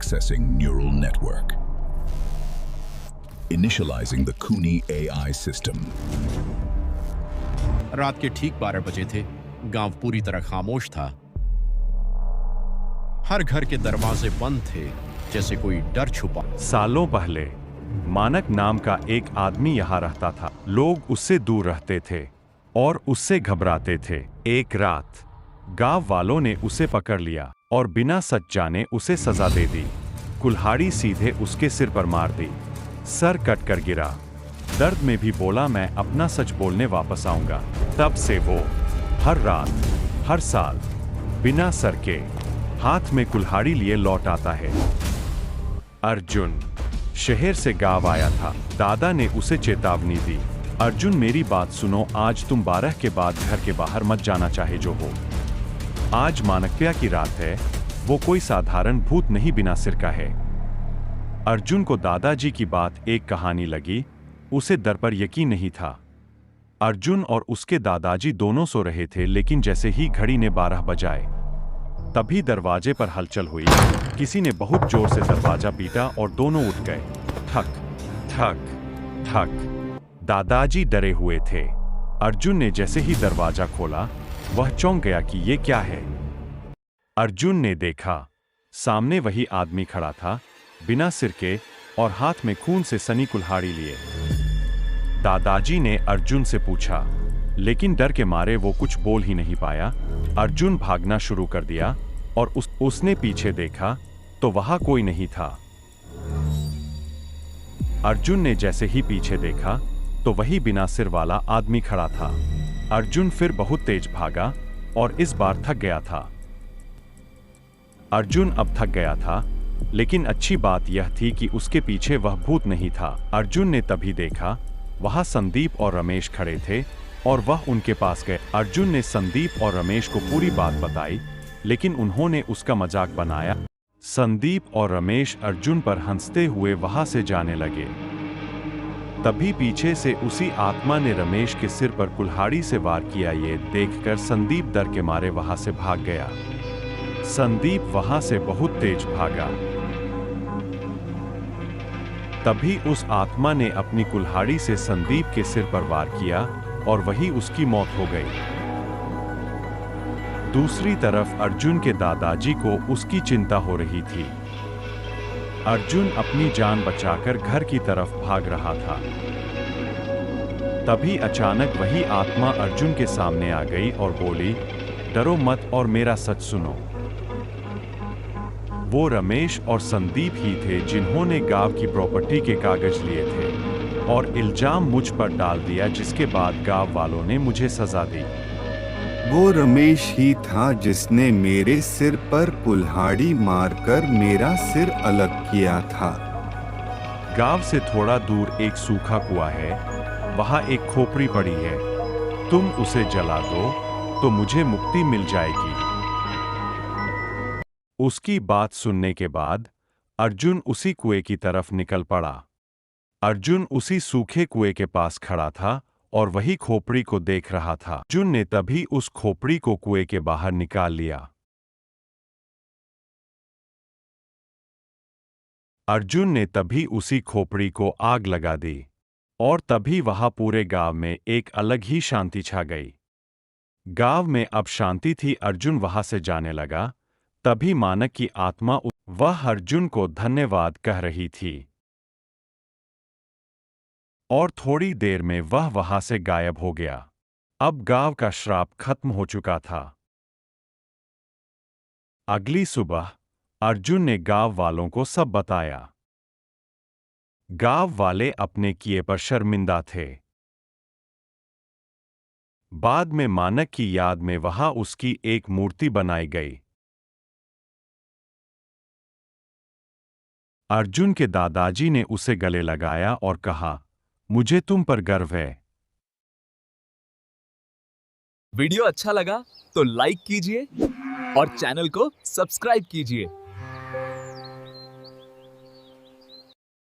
Accessing neural network. Initializing the Kuni AI system. रात के ठीक 12 बजे थे। गांव पूरी तरह खामोश था। हर घर के दरवाजे बंद थे, जैसे कोई डर छुपा। सालों पहले मानक नाम का एक आदमी यहाँ रहता था। लोग उससे दूर रहते थे और उससे घबराते थे। एक रात गांव वालों ने उसे पकड़ लिया और बिना सच जाने उसे सजा दे दी। कुल्हाड़ी सीधे उसके सिर पर मार दी। सर कट कर गिरा। दर्द में भी बोला, मैं अपना सच बोलने वापस आऊंगा। तब से वो हर रात, हर साल बिना सर के हाथ में कुल्हाड़ी लिए लौट आता है। अर्जुन शहर से गांव आया था। दादा ने उसे चेतावनी दी, अर्जुन मेरी बात सुनो, आज तुम 12 के बाद घर के बाहर मत जाना, चाहे जो हो। आज मानक्या की रात है। वो कोई साधारण भूत नहीं, बिना सिर का है। अर्जुन को दादाजी की बात एक कहानी लगी। उसे डर पर यकीन नहीं था। अर्जुन और उसके दादाजी दोनों सो रहे थे, लेकिन जैसे ही घड़ी ने 12 बजाए तभी दरवाजे पर हलचल हुई। किसी ने बहुत जोर से दरवाजा पीटा और दोनों उठ गए। ठक ठक ठक। दादाजी डरे हुए थे। अर्जुन ने जैसे ही दरवाजा खोला, वह चौंक गया कि ये क्या है। अर्जुन ने देखा, सामने वही आदमी खड़ा था, बिना सिर के और हाथ में खून से सनी कुल्हाड़ी लिए। दादाजी ने अर्जुन से पूछा, लेकिन डर के मारे वो कुछ बोल ही नहीं पाया। अर्जुन भागना शुरू कर दिया और उसने पीछे देखा तो वहां कोई नहीं था। अर्जुन ने जैसे ही पीछे देखा तो वही बिना सिर वाला आदमी खड़ा था। अर्जुन फिर बहुत तेज भागा और इस बार थक गया था। अर्जुन अब थक गया था, लेकिन अच्छी बात यह थी कि उसके पीछे वह भूत नहीं था। अर्जुन ने तभी देखा, वहां संदीप और रमेश खड़े थे और वह उनके पास गए। अर्जुन ने संदीप और रमेश को पूरी बात बताई, लेकिन उन्होंने उसका मजाक बनाया। संदीप और रमेश अर्जुन पर हंसते हुए वहां से जाने लगे। तभी पीछे से उसी आत्मा ने रमेश के सिर पर कुल्हाड़ी से वार किया। ये देखकर संदीप डर के मारे वहां से भाग गया। संदीप वहां से बहुत तेज भागा। तभी उस आत्मा ने अपनी कुल्हाड़ी से संदीप के सिर पर वार किया और वही उसकी मौत हो गई। दूसरी तरफ अर्जुन के दादाजी को उसकी चिंता हो रही थी। अर्जुन अपनी जान बचाकर घर की तरफ भाग रहा था। तभी अचानक वही आत्मा अर्जुन के सामने आ गई और बोली, डरो मत और मेरा सच सुनो। वो रमेश और संदीप ही थे जिन्होंने गांव की प्रॉपर्टी के कागज लिए थे और इल्जाम मुझ पर डाल दिया, जिसके बाद गांव वालों ने मुझे सजा दी। वो रमेश ही था जिसने मेरे सिर पर कुल्हाड़ी मारकर मेरा सिर अलग किया था। गांव से थोड़ा दूर एक सूखा कुआं है, वहां एक खोपड़ी पड़ी है। तुम उसे जला दो तो मुझे मुक्ति मिल जाएगी। उसकी बात सुनने के बाद अर्जुन उसी कुएं की तरफ निकल पड़ा। अर्जुन उसी सूखे कुएं के पास खड़ा था और वही खोपड़ी को देख रहा था। अर्जुन ने तभी उस खोपड़ी को कुएं के बाहर निकाल लिया। अर्जुन ने तभी उसी खोपड़ी को आग लगा दी और तभी वहां पूरे गांव में एक अलग ही शांति छा गई। गांव में अब शांति थी। अर्जुन वहां से जाने लगा। तभी मानक की आत्मा वह अर्जुन को धन्यवाद कह रही थी और थोड़ी देर में वह वहां से गायब हो गया। अब गांव का श्राप खत्म हो चुका था। अगली सुबह अर्जुन ने गांव वालों को सब बताया। गांव वाले अपने किए पर शर्मिंदा थे। बाद में मानक की याद में वहां उसकी एक मूर्ति बनाई गई। अर्जुन के दादाजी ने उसे गले लगाया और कहा, मुझे तुम पर गर्व है। वीडियो अच्छा लगा तो लाइक कीजिए और चैनल को सब्सक्राइब कीजिए